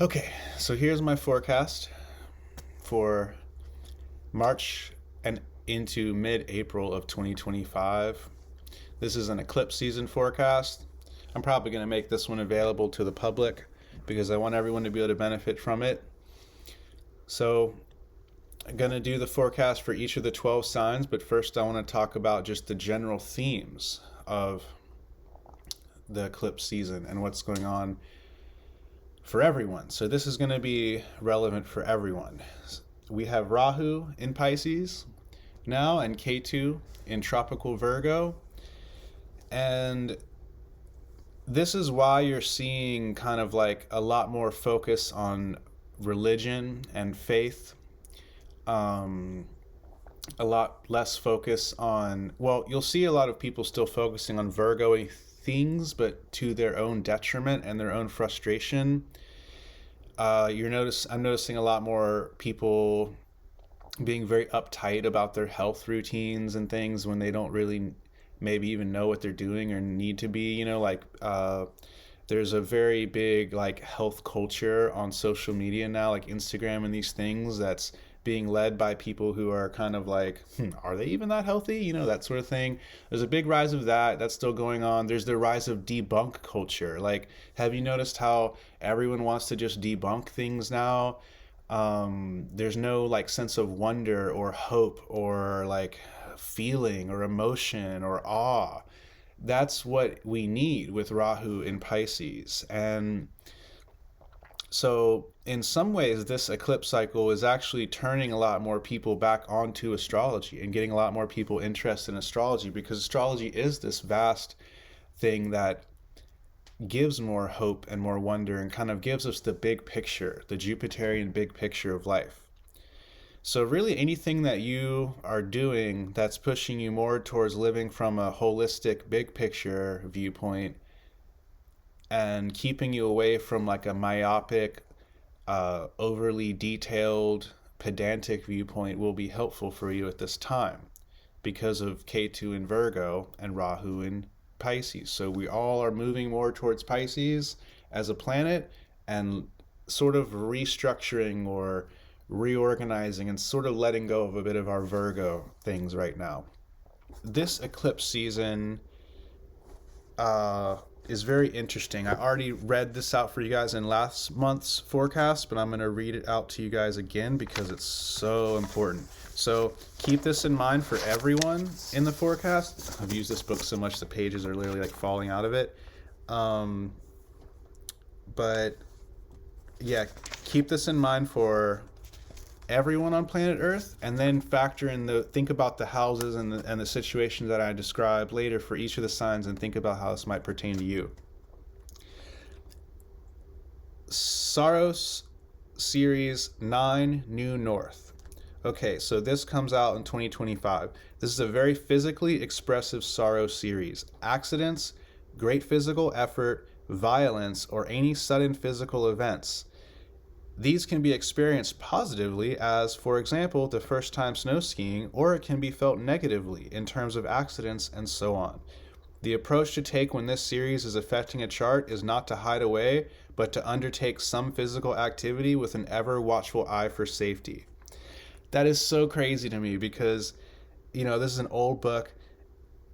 Okay, so here's my forecast for March and into mid-April of 2025. This is an eclipse season forecast. I'm probably going to make this one available to the public because I want everyone to be able to benefit from it. So I'm going to do the forecast for each of the 12 signs, but first I want to talk about just the general themes of the eclipse season and what's going on for everyone. So this is going to be relevant for everyone. We have Rahu in Pisces now and Ketu in tropical Virgo. And this is why you're seeing kind of like a lot more focus on religion and faith. A lot less focus on, well, you'll see a lot of people still focusing on Virgo things, but to their own detriment and their own frustration. I'm noticing a lot more people being very uptight about their health routines and things when they don't really maybe even know what they're doing or need to be. There's a very big like health culture on social media now, like Instagram and these things, that's being led by people who are kind of like, are they even that healthy? That sort of thing. There's a big rise of that. That's still going on. There's the rise of debunk culture. Like, have you noticed how everyone wants to just debunk things now? There's no like sense of wonder or hope or like feeling or emotion or awe. That's what we need with Rahu in Pisces. And so in some ways, this eclipse cycle is actually turning a lot more people back onto astrology and getting a lot more people interested in astrology, because astrology is this vast thing that gives more hope and more wonder and kind of gives us the big picture, the Jupiterian big picture of life. So really anything that you are doing that's pushing you more towards living from a holistic big picture viewpoint and keeping you away from like a myopic, overly detailed, pedantic viewpoint will be helpful for you at this time because of Ketu in Virgo and Rahu in Pisces. So we all are moving more towards Pisces as a planet and sort of restructuring or reorganizing and sort of letting go of a bit of our Virgo things right now. This eclipse season is very interesting. I already read this out for you guys in last month's forecast, but I'm going to read it out to you guys again because it's so important. So keep this in mind for everyone in the forecast. I've used this book so much the pages are literally like falling out of it. But yeah, keep this in mind for everyone on planet Earth, and then think about the houses and the situations that I described later for each of the signs, and think about how this might pertain to you. Saros Series 9 New North. Okay, so this comes out in 2025. This is a very physically expressive Saros series. Accidents, great physical effort, violence, or any sudden physical events. These can be experienced positively as, for example, the first time snow skiing, or it can be felt negatively in terms of accidents and so on. The approach to take when this series is affecting a chart is not to hide away, but to undertake some physical activity with an ever watchful eye for safety. That is so crazy to me because, this is an old book.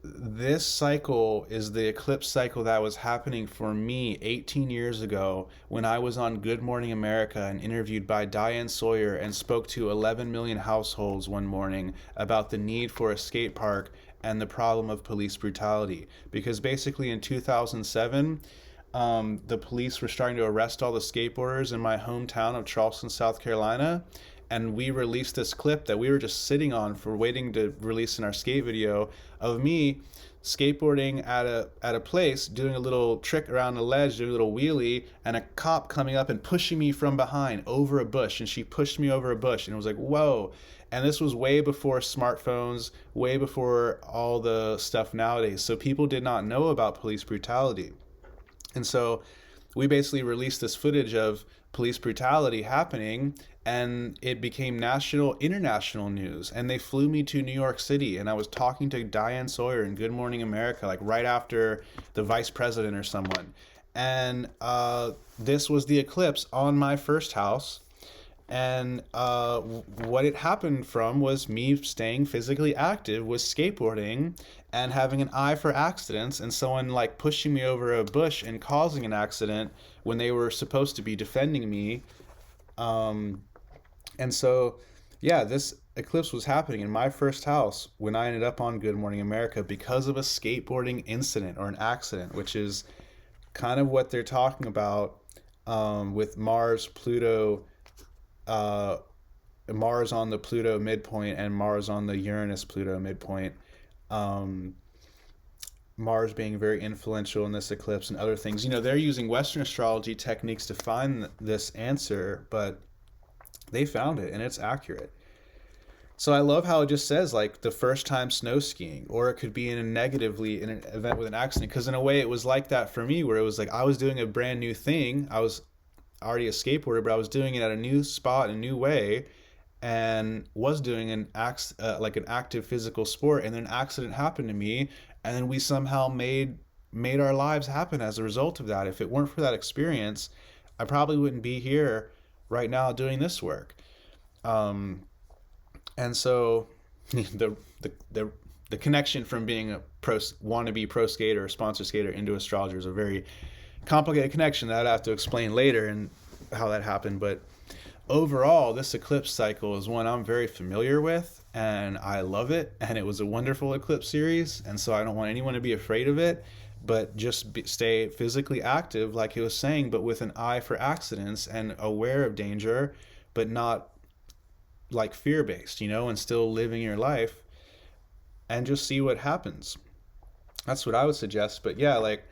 This cycle is the eclipse cycle that was happening for me 18 years ago when I was on Good Morning America and interviewed by Diane Sawyer and spoke to 11 million households one morning about the need for a skate park and the problem of police brutality. Because basically in 2007, the police were starting to arrest all the skateboarders in my hometown of Charleston, South Carolina. And we released this clip that we were just sitting on for waiting to release in our skate video of me skateboarding at a place, doing a little trick around the ledge, doing a little wheelie, and a cop coming up and pushing me from behind over a bush. And she pushed me over a bush, and it was like, whoa. And this was way before smartphones, way before all the stuff nowadays. So people did not know about police brutality. And so we basically released this footage of police brutality happening, and it became international news. And they flew me to New York City, and I was talking to Diane Sawyer in Good Morning America, like right after the vice president or someone. And this was the eclipse on my first house. And what it happened from was me staying physically active, was skateboarding and having an eye for accidents, and someone like pushing me over a bush and causing an accident when they were supposed to be defending me. Um, and so, yeah, this eclipse was happening in my first house when I ended up on Good Morning America because of a skateboarding incident or an accident, which is kind of what they're talking about with Mars, Pluto, uh, Mars on the Pluto midpoint and Mars on the Uranus Pluto midpoint. Um, Mars being very influential in this eclipse and other things. You know, they're using Western astrology techniques to find this answer, but they found it and it's accurate. So I love how it just says like the first time snow skiing, or it could be in a negatively in an event with an accident. Because in a way, it was like that for me, where it was like I was doing a brand new thing. I was already a skateboarder, but I was doing it at a new spot, a new way, and was doing like an active physical sport. And then an accident happened to me, and then we somehow made our lives happen as a result of that. If it weren't for that experience, I probably wouldn't be here right now doing this work. Um, and so the the connection from being a wannabe pro skater or sponsor skater into astrologer is a very complicated connection that I'd have to explain later and how that happened. But overall, this eclipse cycle is one I'm very familiar with and I love it. And it was a wonderful eclipse series. And so I don't want anyone to be afraid of it, but just stay physically active, like he was saying, but with an eye for accidents and aware of danger, but not like fear based, you know, and still living your life and just see what happens. That's what I would suggest. But yeah, like,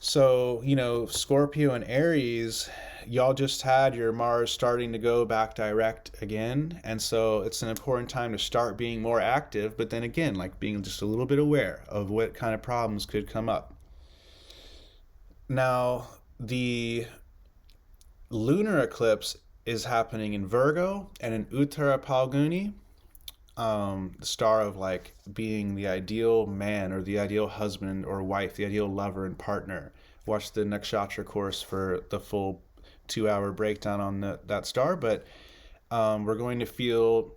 so, you know, Scorpio and Aries, y'all just had your Mars starting to go back direct again. And so it's an important time to start being more active, but then again, like being just a little bit aware of what kind of problems could come up. Now, the lunar eclipse is happening in Virgo and in Uttara Palguni, the star of like being the ideal man or the ideal husband or wife, the ideal lover and partner. Watch the nakshatra course for the full 2 hour breakdown on that star, but we're going to feel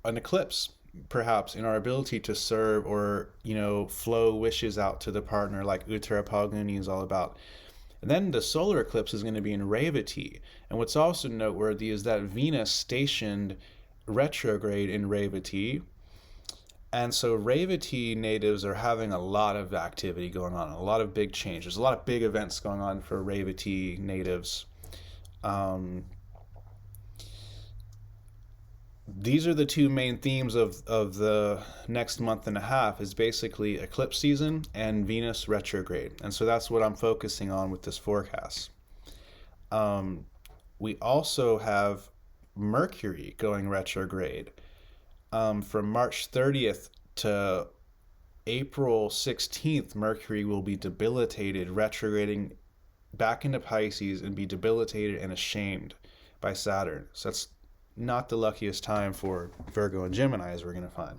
an eclipse perhaps in our ability to serve or, you know, flow wishes out to the partner like Uttara Palguni is all about. And then the solar eclipse is going to be in Revati. And what's also noteworthy is that Venus stationed retrograde in Revati. And so Revati natives are having a lot of activity going on, a lot of big changes, a lot of big events going on for Revati natives. These are the two main themes of the next month and a half is basically eclipse season and Venus retrograde. And so that's what I'm focusing on with this forecast. We also have Mercury going retrograde from March 30th to April 16th. Mercury will be debilitated, retrograding back into Pisces and be debilitated and ashamed by Saturn. So that's not the luckiest time for Virgo and Gemini, as we're going to find.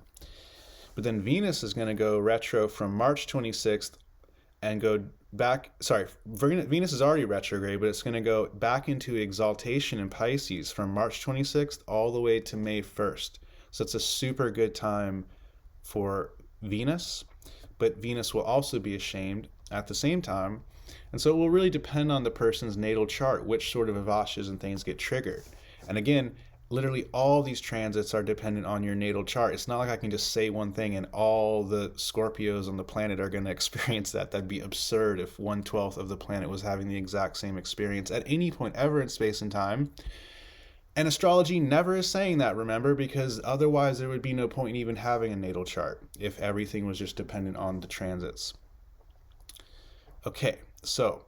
But then Venus is going to go retro from March 26th and go back. Sorry, Venus is already retrograde, but it's going to go back into exaltation in Pisces from March 26th all the way to May 1st. So it's a super good time for Venus, but Venus will also be ashamed at the same time. And so it will really depend on the person's natal chart, which sort of avashas and things get triggered. And again, literally all these transits are dependent on your natal chart. It's not like I can just say one thing and all the Scorpios on the planet are going to experience that. That'd be absurd if 1/12 of the planet was having the exact same experience at any point ever in space and time. And astrology never is saying that, remember, because otherwise there would be no point in even having a natal chart if everything was just dependent on the transits. Okay, so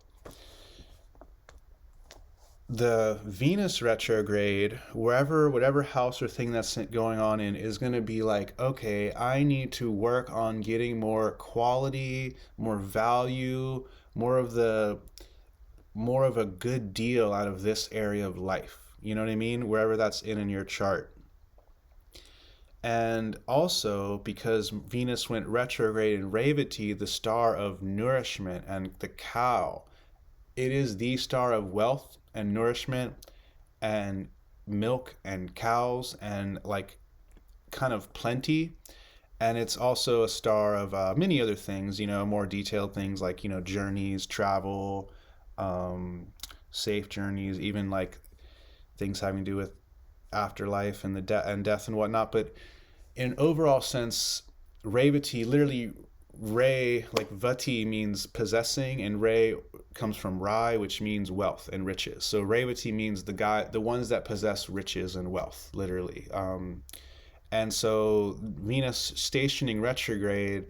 the Venus retrograde, whatever house or thing that's going on in, is going to be like, okay, I need to work on getting more quality, more value, more of a good deal out of this area of life. You know what I mean? Wherever that's in your chart. And also because Venus went retrograde in Revati, the star of nourishment and the cow, it is the star of wealth and nourishment and milk and cows and like kind of plenty. And it's also a star of many other things, more detailed things like, journeys, travel, um, safe journeys, even like things having to do with afterlife and and death and whatnot. But in an overall sense, Revati, literally Re, like Vati means possessing, and Re comes from Rai, which means wealth and riches. So Revati means the ones that possess riches and wealth, literally. And so Venus stationing retrograde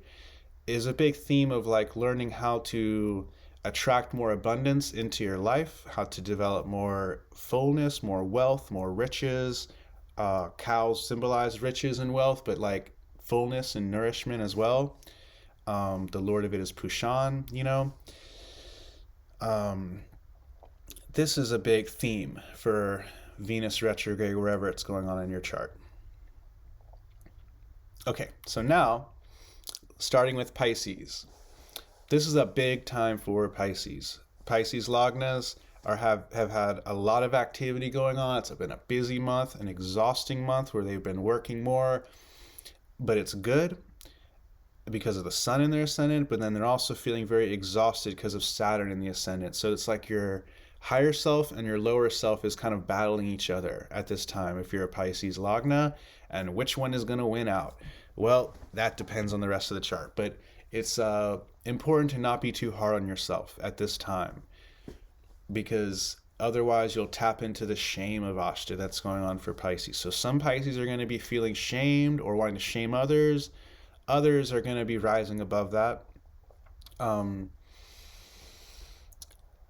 is a big theme of like learning how to attract more abundance into your life, how to develop more fullness, more wealth, more riches. Cows symbolize riches and wealth, but like fullness and nourishment as well. The Lord of it is Pushan, This is a big theme for Venus retrograde wherever it's going on in your chart. Okay, so now, starting with Pisces. This is a big time for Pisces. Pisces Lagnas have had a lot of activity going on. It's been a busy month, an exhausting month where they've been working more, but it's good because of the sun in their ascendant, but then they're also feeling very exhausted because of Saturn in the ascendant. So it's like your higher self and your lower self is kind of battling each other at this time if you're a Pisces Lagna, and which one is going to win out? Well, that depends on the rest of the chart, but it's important to not be too hard on yourself at this time, because otherwise you'll tap into the shame of Ashta that's going on for Pisces. So some Pisces are going to be feeling shamed or wanting to shame others. Others are going to be rising above that.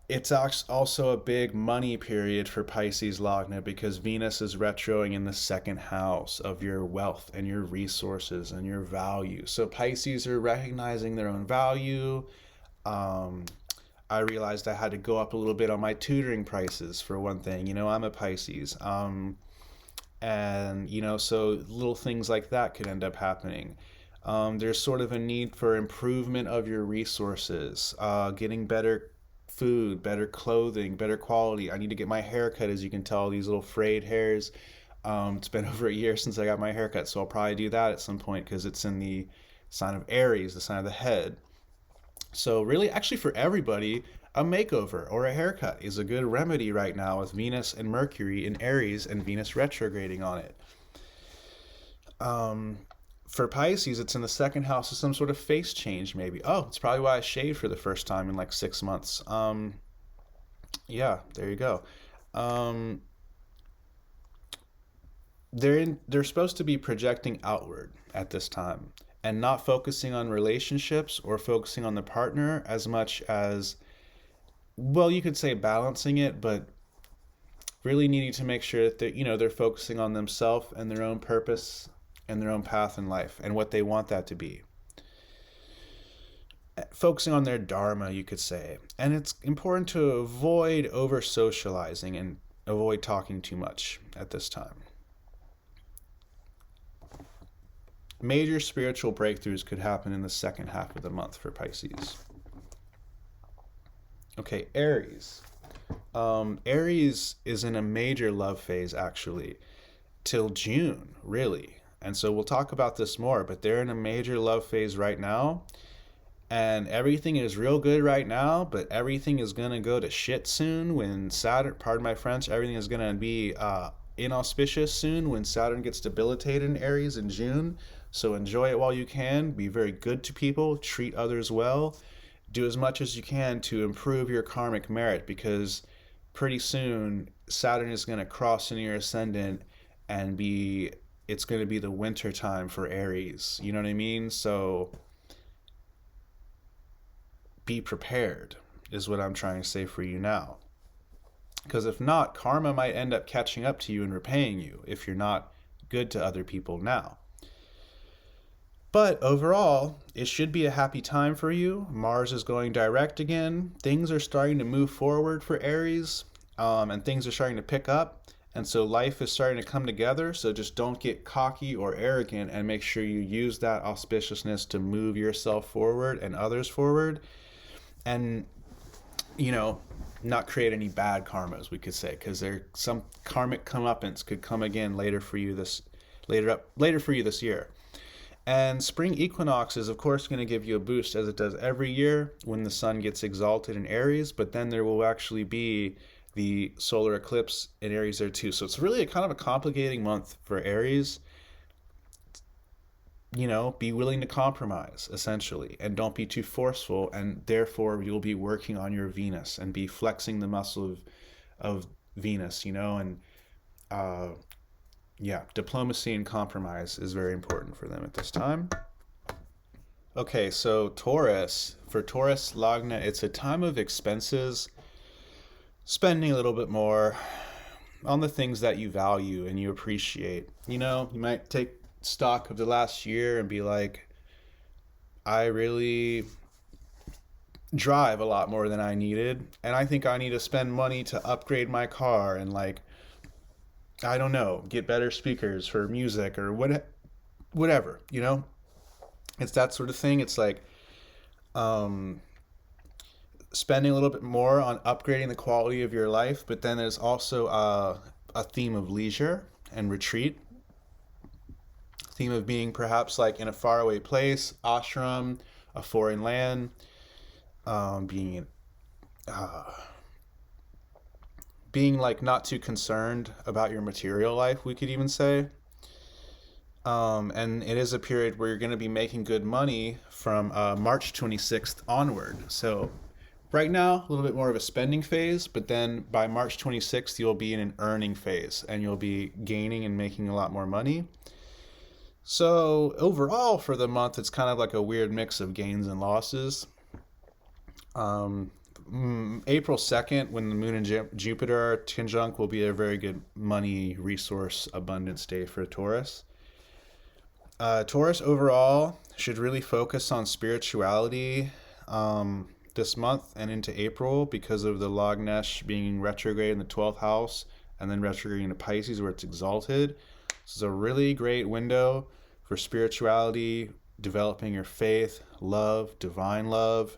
It's also a big money period for Pisces Lagna because Venus is retroing in the second house of your wealth and your resources and your value. So Pisces are recognizing their own value. I realized I had to go up a little bit on my tutoring prices for one thing. I'm a Pisces. And, so little things like that could end up happening. There's sort of a need for improvement of your resources, getting better food, better clothing, better quality. I need to get my hair cut, as you can tell, these little frayed hairs. It's been over a year since I got my haircut, so I'll probably do that at some point because it's in the sign of Aries, the sign of the head. So really, actually for everybody, a makeover or a haircut is a good remedy right now with Venus and Mercury in Aries and Venus retrograding on it. For Pisces, it's in the second house of some sort of face change, maybe. Oh, it's probably why I shaved for the first time in like 6 months. Yeah, there you go. They're supposed to be projecting outward at this time and not focusing on relationships or focusing on the partner as much as, well, you could say balancing it, but really needing to make sure that they're focusing on themselves and their own purpose and their own path in life and what they want that to be. Focusing on their dharma, you could say. And it's important to avoid over socializing and avoid talking too much at this time. Major spiritual breakthroughs could happen in the second half of the month for Pisces. Okay, Aries. Aries is in a major love phase, actually, till June, really. And so we'll talk about this more, but they're in a major love phase right now. And everything is real good right now, but everything is going to go to shit soon when Saturn, pardon my French, everything is going to be inauspicious soon when Saturn gets debilitated in Aries in June. So enjoy it while you can. Be very good to people. Treat others well. Do as much as you can to improve your karmic merit, because pretty soon Saturn is going to cross into your ascendant and it's going to be the winter time for Aries. You know what I mean? So be prepared is what I'm trying to say for you now. Because if not, karma might end up catching up to you and repaying you if you're not good to other people now. But overall, it should be a happy time for you. Mars is going direct again. Things are starting to move forward for Aries, and things are starting to pick up. And so life is starting to come together. So just don't get cocky or arrogant, and make sure you use that auspiciousness to move yourself forward and others forward. And, not create any bad karmas, we could say, because there some karmic comeuppance could come again later for you this year. And spring equinox is, of course, going to give you a boost, as it does every year when the sun gets exalted in Aries, but then there will actually be the solar eclipse in Aries there too. So it's really a kind of a complicating month for Aries. Be willing to compromise, essentially, and don't be too forceful, and therefore you'll be working on your Venus and be flexing the muscle of Venus, and diplomacy and compromise is very important for them at this time. Okay, so Taurus. For Taurus Lagna, it's a time of expenses, spending a little bit more on the things that you value and you appreciate. You might take stock of the last year and be like, I really drive a lot more than I needed, and I think I need to spend money to upgrade my car and, like, I don't know, get better speakers for music or whatever. It's that sort of thing. It's like spending a little bit more on upgrading the quality of your life, but then there's also a theme of leisure and retreat. Theme of being perhaps like in a faraway place, ashram, a foreign land, being like not too concerned about your material life, we could even say. And it is a period where you're going to be making good money from March 26th onward. So right now, a little bit more of a spending phase, but then by March 26th, you'll be in an earning phase and you'll be gaining and making a lot more money. So overall for the month, it's kind of like a weird mix of gains and losses. April 2nd, when the moon and Jupiter are conjunct, will be a very good money, resource, abundance day for Taurus. Taurus overall should really focus on spirituality this month and into April, because of the Lagnesh being retrograde in the 12th house and then retrograde into Pisces where it's exalted. This is a really great window for spirituality, developing your faith, love, divine love,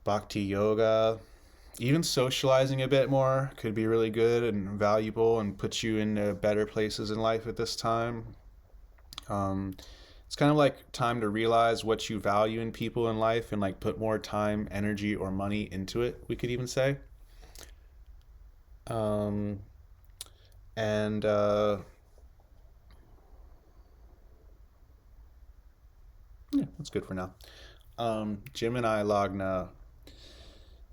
bhakti yoga. Even socializing a bit more could be really good and valuable and put you into better places in life at this time. It's kind of like time to realize what you value in people in life and like put more time, energy, or money into it, we could even say. That's good for now. Gemini Lagna.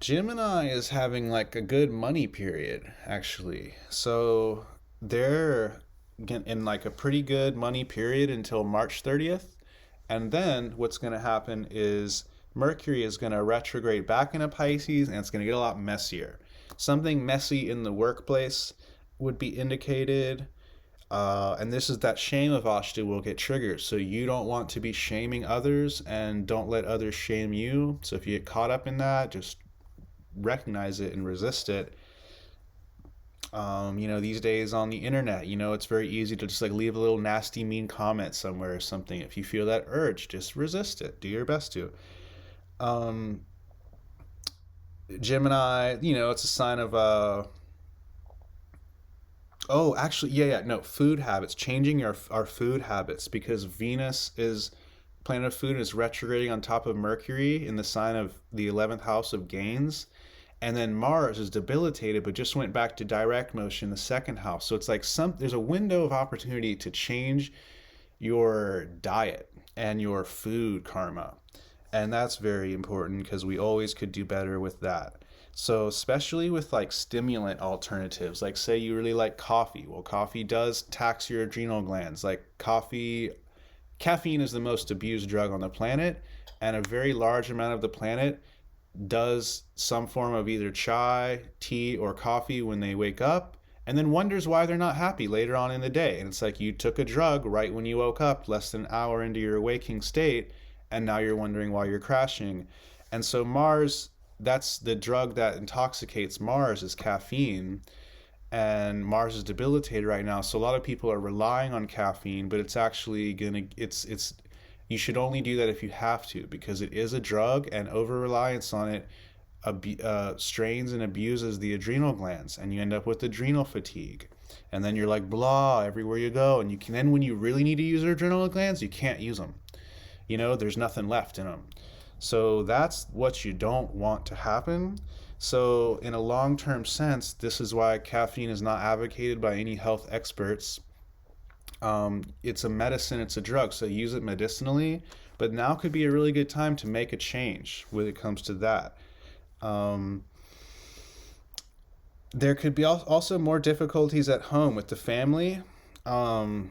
Gemini is having like a good money period, actually. So they're in like a pretty good money period until March 30th. And then what's going to happen is Mercury is going to retrograde back into Pisces, and it's going to get a lot messier. Something messy in the workplace would be indicated. And this is that shame of Ashta will get triggered. So you don't want to be shaming others, and don't let others shame you. So if you get caught up in that, just recognize it and resist it. These days on the internet, it's very easy to just like leave a little nasty, mean comment somewhere or something. If you feel that urge, just resist it. Do your best to. Gemini, it's a sign of food habits, changing our food habits, because Venus is planet of food, is retrograding on top of Mercury in the sign of the 11th house of gains. And then Mars is debilitated, but just went back to direct motion, the second house. So it's like there's a window of opportunity to change your diet and your food karma. And that's very important, because we always could do better with that. So especially with like stimulant alternatives, like say you really like coffee. Well, coffee does tax your adrenal glands. Like caffeine is the most abused drug on the planet, and a very large amount of the planet does some form of either chai, tea, or coffee when they wake up, and then wonders why they're not happy later on in the day. And it's like you took a drug right when you woke up, less than an hour into your waking state, and now you're wondering why you're crashing. And so Mars, that's the drug that intoxicates Mars, is caffeine. and Mars is debilitated right now. So a lot of people are relying on caffeine, but it's actually gonna it's you should only do that if you have to, because it is a drug, and over reliance on it strains and abuses the adrenal glands, and you end up with adrenal fatigue. And then you're like blah everywhere you go, and you can then when you really need to use your adrenal glands, you can't use them. There's nothing left in them. So that's what you don't want to happen. So in a long-term sense, this is why caffeine is not advocated by any health experts. It's a medicine, it's a drug, so use it medicinally, but now could be a really good time to make a change when it comes to that. There could be also more difficulties at home with the family, and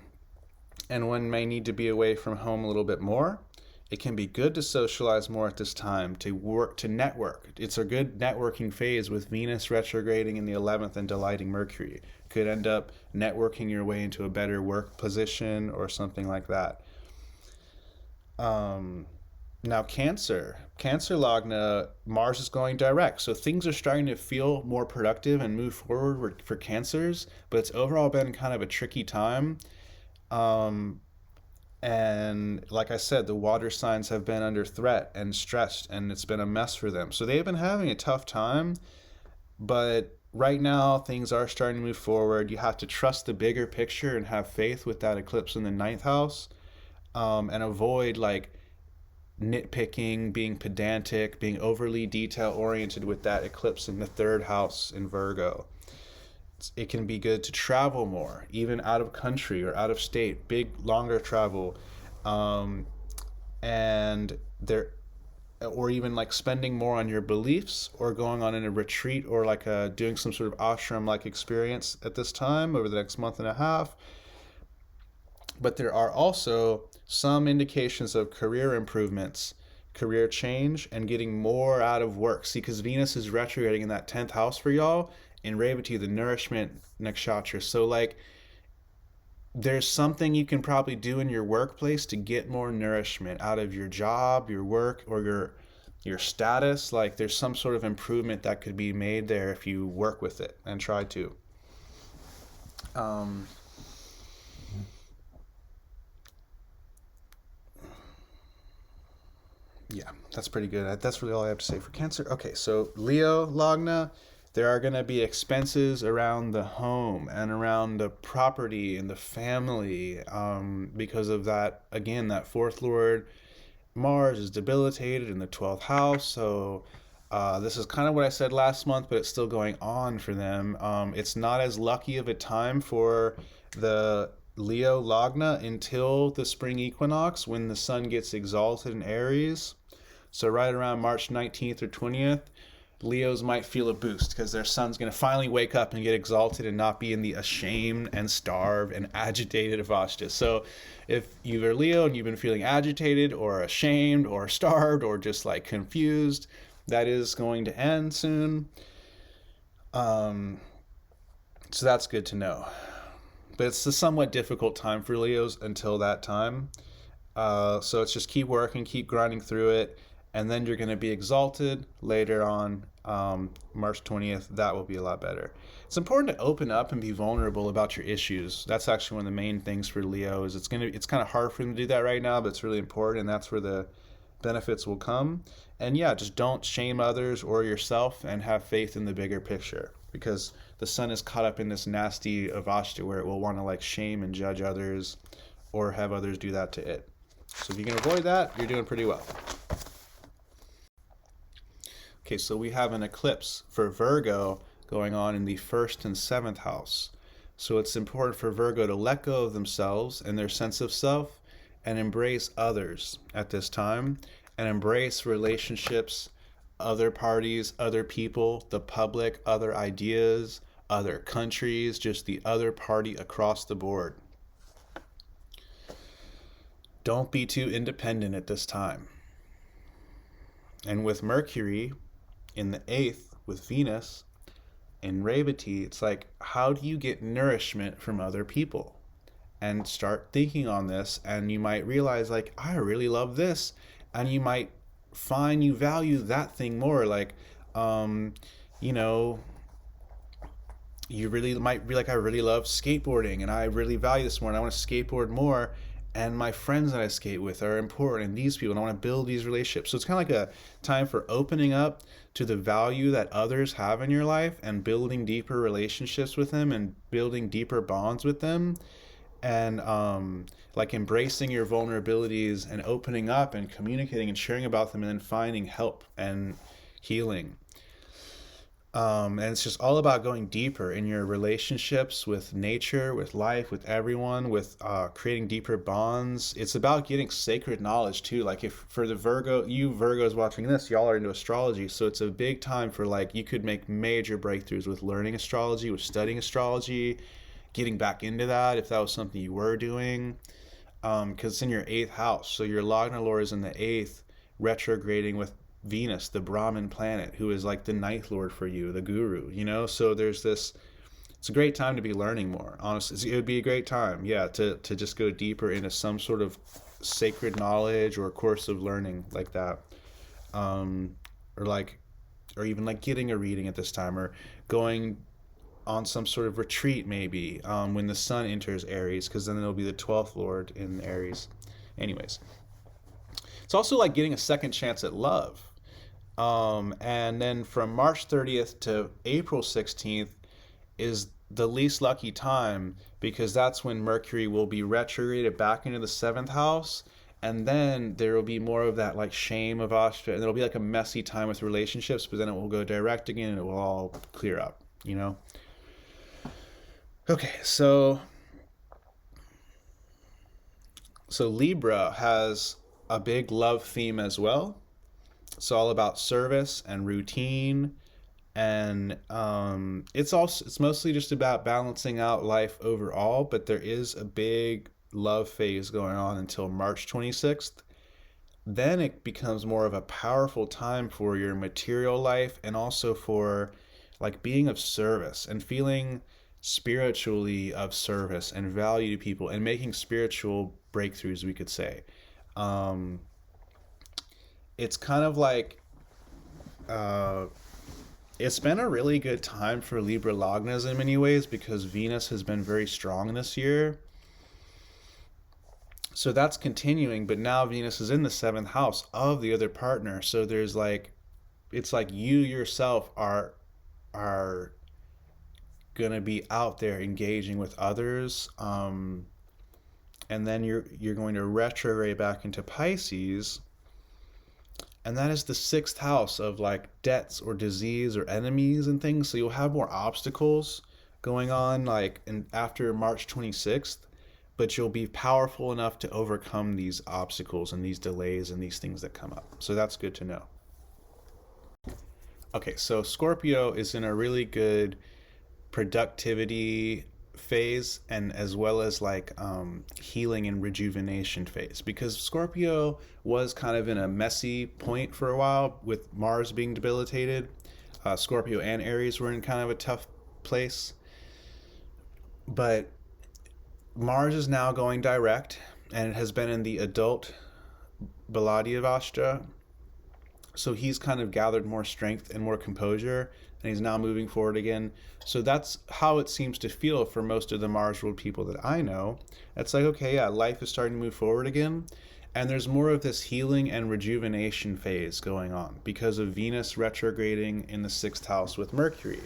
one may need to be away from home a little bit more. It can be good to socialize more at this time, to network. It's a good networking phase with Venus retrograding in the 11th and delighting Mercury. Could end up networking your way into a better work position or something like that. Now Cancer Lagna, Mars is going direct, so things are starting to feel more productive and move forward for Cancers, but it's overall been kind of a tricky time. And like I said, the water signs have been under threat and stressed, and it's been a mess for them. So they've been having a tough time, but right now things are starting to move forward. You have to trust the bigger picture and have faith with that eclipse in the ninth house, and avoid like nitpicking, being pedantic, being overly detail oriented with that eclipse in the third house in Virgo. It can be good to travel more, even out of country or out of state, big, longer travel, and there, or even like spending more on your beliefs, or going on in a retreat, or like doing some sort of ashram-like experience at this time over the next month and a half. But there are also some indications of career improvements, career change, and getting more out of work. See, because Venus is retrograding in that 10th house for y'all, in Revati, the nourishment nakshatra. So like there's something you can probably do in your workplace to get more nourishment out of your job, your work, or your status. Like there's some sort of improvement that could be made there if you work with it and try to. Yeah, that's pretty good. That's really all I have to say for Cancer. Okay, so Leo Lagna, there are going to be expenses around the home and around the property and the family, because of that. Again, that fourth lord Mars is debilitated in the 12th house. So this is kind of what I said last month, but it's still going on for them. It's not as lucky of a time for the Leo Lagna until the spring equinox, when the sun gets exalted in Aries. So right around March 19th or 20th, Leos might feel a boost because their sun's going to finally wake up and get exalted and not be in the ashamed and starved and agitated Avashta. So if you're Leo and you've been feeling agitated or ashamed or starved or just like confused, that is going to end soon. So that's good to know. But it's a somewhat difficult time for Leos until that time. So it's just keep working, keep grinding through it, and then you're going to be exalted later on, March 20th. That will be a lot better. It's important to open up and be vulnerable about your issues. That's actually one of the main things for Leo. Is it's kind of hard for them to do that right now, but it's really important, and that's where the benefits will come. And yeah, just don't shame others or yourself, and have faith in the bigger picture, because the sun is caught up in this nasty Avashta where it will want to like shame and judge others or have others do that to it. So if you can avoid that, you're doing pretty well. Okay, so we have an eclipse for Virgo going on in the 1st and 7th house. So it's important for Virgo to let go of themselves and their sense of self and embrace others at this time, and embrace relationships, other parties, other people, the public, other ideas, other countries, just the other party across the board. Don't be too independent at this time. And with Mercury in the 8th with Venus in Revati, it's like, how do you get nourishment from other people? And start thinking on this, and you might realize like, I really love this, and you might find you value that thing more. Like, you really might be like, I really love skateboarding and I really value this more and I want to skateboard more. And my friends that I skate with are important and these people, and I want to build these relationships. So it's kind of like a time for opening up to the value that others have in your life and building deeper relationships with them and building deeper bonds with them. And like embracing your vulnerabilities and opening up and communicating and sharing about them and then finding help and healing. And it's just all about going deeper in your relationships with nature, with life, with everyone, with creating deeper bonds. It's about getting sacred knowledge too. Like if for the Virgo, you Virgos watching this, y'all are into astrology. So it's a big time for like, you could make major breakthroughs with learning astrology, with studying astrology, getting back into that if that was something you were doing. Because it's in your eighth house. So your Lagna Lord is in the eighth, retrograding with Venus, the Brahmin planet, who is like the ninth lord for you, the guru, you know? So there's this, it's a great time to be learning more. Honestly, it would be a great time, yeah, to just go deeper into some sort of sacred knowledge or course of learning like that. Or like, or even like getting a reading at this time or going on some sort of retreat maybe when the sun enters Aries, because then it'll be the 12th lord in Aries. Anyways, it's also like getting a second chance at love. And then from March 30th to April 16th is the least lucky time because that's when Mercury will be retrograded back into the seventh house. And then there will be more of that like shame of Ashta, and it'll be like a messy time with relationships, but then it will go direct again and it will all clear up, you know? Okay, so Libra has a big love theme as well. It's all about service and routine, and it's mostly just about balancing out life overall. But there is a big love phase going on until March 26th. Then it becomes more of a powerful time for your material life and also for like being of service and feeling spiritually of service and value to people and making spiritual breakthroughs, we could say. Um, it's kind of like uh, it's been a really good time for Libra Lagnas in many ways because Venus has been very strong this year. So that's continuing, but now Venus is in the seventh house of the other partner. So there's like, it's like you yourself are gonna be out there engaging with others, and then you're going to retrograde back into Pisces, and that is the sixth house of like debts or disease or enemies and things. So you'll have more obstacles going on like in, after March 26th, but you'll be powerful enough to overcome these obstacles and these delays and these things that come up. So that's good to know. Okay, so Scorpio is in a really good productivity phase and as well as like healing and rejuvenation phase because Scorpio was kind of in a messy point for a while with Mars being debilitated. Scorpio and Aries were in kind of a tough place, but Mars is now going direct and it has been in the adult Baladiyavashta. So he's kind of gathered more strength and more composure and he's now moving forward again. So that's how it seems to feel for most of the Mars ruled people that I know. It's like, okay, yeah, life is starting to move forward again. And there's more of this healing and rejuvenation phase going on because of Venus retrograding in the sixth house with Mercury.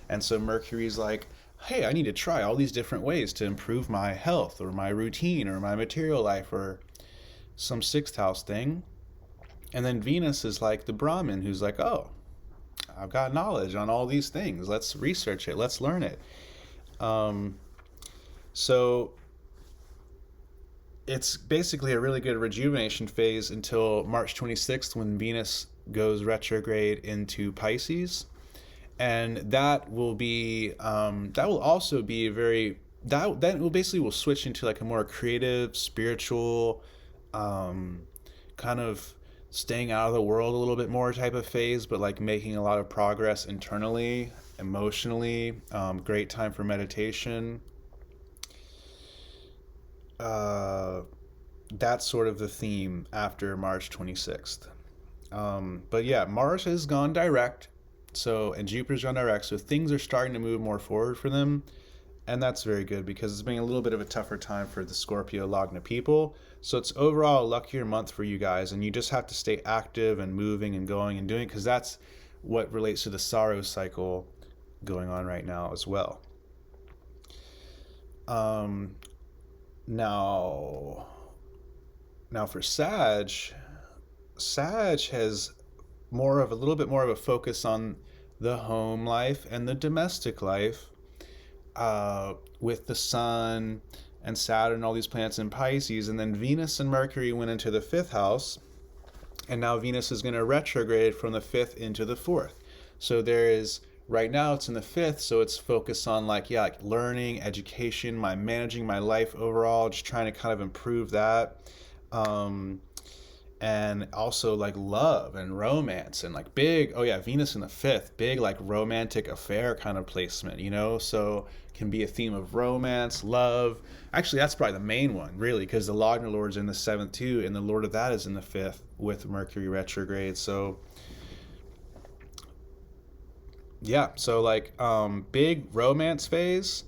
And so Mercury's like, hey, I need to try all these different ways to improve my health or my routine or my material life or some sixth house thing. And then Venus is like the Brahmin who's like, oh, I've got knowledge on all these things. Let's research it. Let's learn it. So it's basically a really good rejuvenation phase until March 26th when Venus goes retrograde into Pisces. And that will be, that will also be a very, that will basically will switch into like a more creative, spiritual, kind of staying out of the world a little bit more type of phase, but like making a lot of progress internally, emotionally. Great time for meditation. That's sort of the theme after March 26th. But yeah, Mars has gone direct So, and Jupiter's on direct, so things are starting to move more forward for them. And that's very good because it's been a little bit of a tougher time for the Scorpio Lagna people. So it's overall a luckier month for you guys, and you just have to stay active and moving and going and doing, because that's what relates to the sorrow cycle going on right now as well. Now for Sag has a little bit more of a focus on the home life and the domestic life, with the Sun and Saturn, all these planets in Pisces, and then Venus and Mercury went into the 5th house, and now Venus is going to retrograde from the 5th into the 4th. So there is, right now it's in the 5th, so it's focused on like learning, education, managing my life overall, just trying to kind of improve that. And also like love and romance and like big, Venus in the 5th, big like romantic affair kind of placement, so can be a theme of romance, love. Actually, that's probably the main one, really, because the Lagna Lord's in the 7th too, and the Lord of that is in the 5th with Mercury retrograde. So big romance phase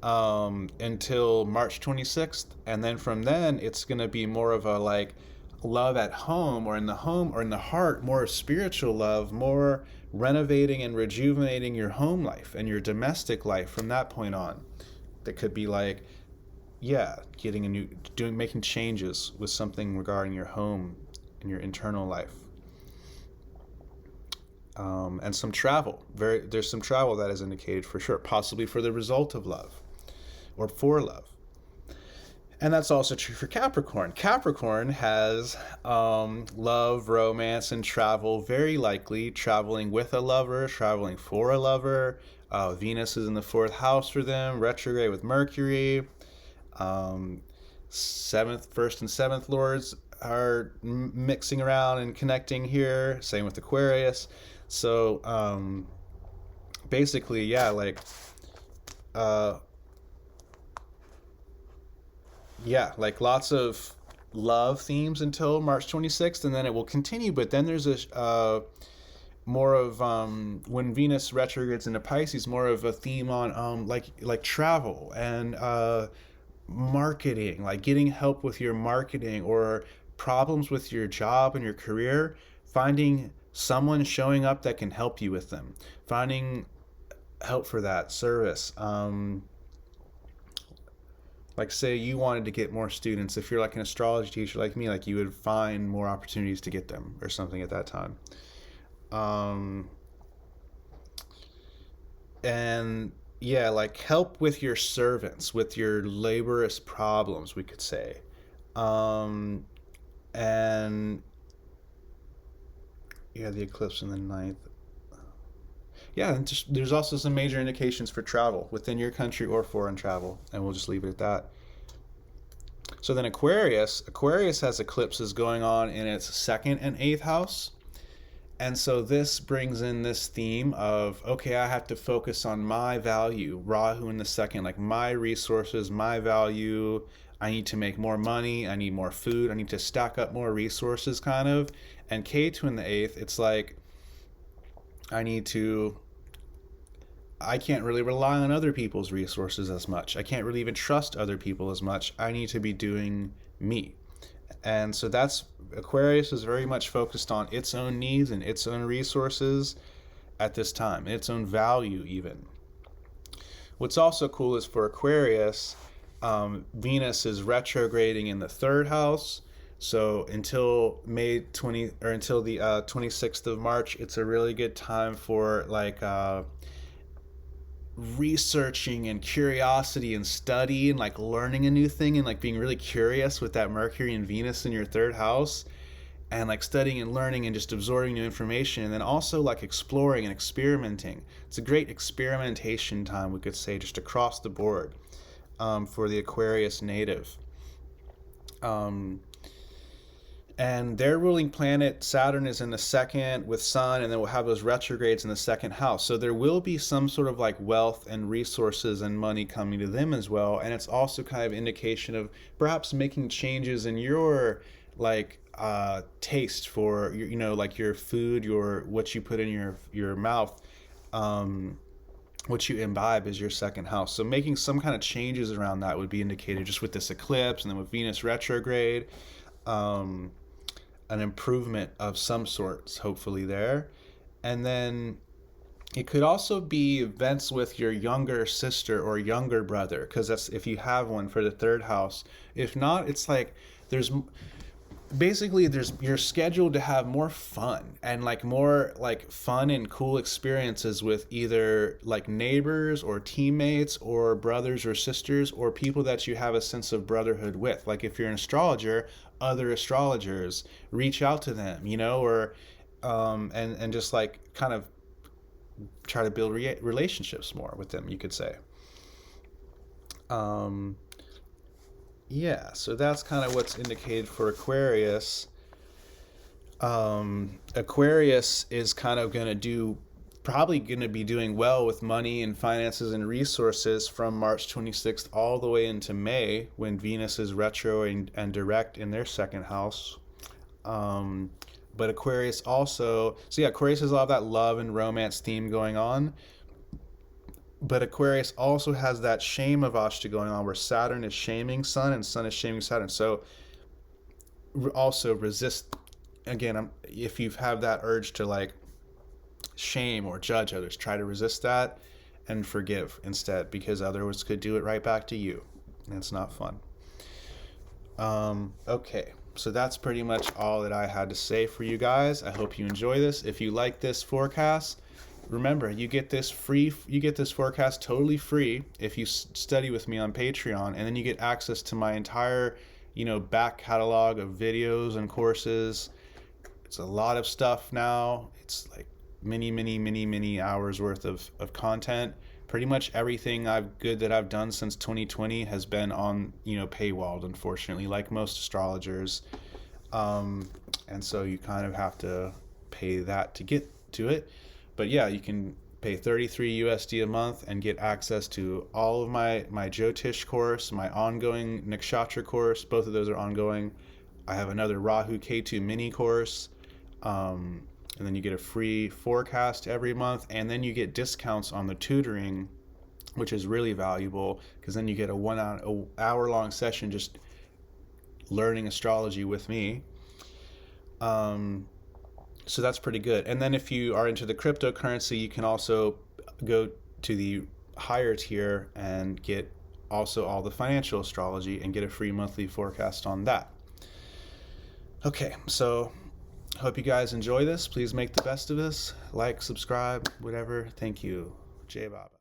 until March 26th, and then from then it's going to be more of a like love at home or in the heart, more spiritual love, more renovating and rejuvenating your home life and your domestic life from that point on. That could be like making changes with something regarding your home and your internal life. And some travel. There's some travel that is indicated for sure, possibly for the result of love or for love. And that's also true for Capricorn. Capricorn has love, romance, and travel, very likely traveling with a lover, traveling for a lover. Venus is in the 4th house for them, retrograde with Mercury. 1st and 7th lords are mixing around and connecting here. Same with Aquarius. So basically, lots of love themes until March 26th, and then it will continue. But then there's a more of when Venus retrogrades into Pisces, more of a theme on like travel and marketing, like getting help with your marketing or problems with your job and your career, finding someone showing up that can help you with them, finding help for that service. Like say you wanted to get more students, if you're like an astrology teacher like me, like you would find more opportunities to get them or something at that time. And like help with your servants, with your laborious problems, we could say. And the eclipse in the 9th. And just, there's also some major indications for travel within your country or foreign travel, and we'll just leave it at that. So then Aquarius has eclipses going on in its 2nd and 8th house. And so this brings in this theme of, okay, I have to focus on my value. Rahu in the 2nd, like my resources, my value. I need to make more money. I need more food. I need to stack up more resources, kind of. And Ketu in the 8th, it's like, I can't really rely on other people's resources as much. I can't really even trust other people as much. I need to be doing me. And so Aquarius is very much focused on its own needs and its own resources at this time, its own value even. What's also cool is for Aquarius, Venus is retrograding in the 3rd house. So until the 26th of March, it's a really good time for like researching and curiosity and study and like learning a new thing and like being really curious with that Mercury and Venus in your 3rd house, and like studying and learning and just absorbing new information, and then also like exploring and experimenting. It's a great experimentation time, we could say, just across the board for the Aquarius native. And their ruling planet, Saturn, is in the 2nd with Sun, and then we'll have those retrogrades in the 2nd house. So there will be some sort of like wealth and resources and money coming to them as well. And it's also kind of indication of perhaps making changes in your like taste for like your food, what you put in your mouth, what you imbibe is your second house. So making some kind of changes around that would be indicated just with this eclipse, and then with Venus retrograde, an improvement of some sorts, hopefully there. And then it could also be events with your younger sister or younger brother, because that's if you have one for the third house. If not, it's like you're scheduled to have more fun, and like more like fun and cool experiences with either like neighbors or teammates or brothers or sisters or people that you have a sense of brotherhood with. Like if you're an astrologer, other astrologers, reach out to them, or and just like kind of try to build relationships more with them, you could say. Yeah, so that's kind of what's indicated for Aquarius. Aquarius is kind of probably going to be doing well with money and finances and resources from March 26th all the way into May, when Venus is retro and direct in their second house. But Aquarius also, so yeah, Aquarius has a lot of that love and romance theme going on. But Aquarius also has that shame avashta going on, where Saturn is shaming Sun and Sun is shaming Saturn. So also resist, again, if you have that urge to like shame or judge others, try to resist that and forgive instead, because others could do it right back to you. And it's not fun. Okay. So that's pretty much all that I had to say for you guys. I hope you enjoy this. If you like this forecast, remember, you get this forecast totally free if you study with me on Patreon, and then you get access to my entire, back catalog of videos and courses. It's a lot of stuff now. It's like many hours worth of content. Pretty much everything that I've done since 2020 has been on, paywalled, unfortunately, like most astrologers. And so you kind of have to pay that to get to it. But yeah, you can pay $33 USD a month and get access to all of my jyotish course, my ongoing nakshatra course. Both of those are ongoing. I have another Rahu Ketu mini course. And then you get a free forecast every month, and then you get discounts on the tutoring, which is really valuable, because then you get a 1 hour long session just learning astrology with me. So that's pretty good. And then if you are into the cryptocurrency, you can also go to the higher tier and get also all the financial astrology and get a free monthly forecast on that. Okay, so hope you guys enjoy this. Please make the best of this. Like, subscribe, whatever. Thank you. Jai Baba.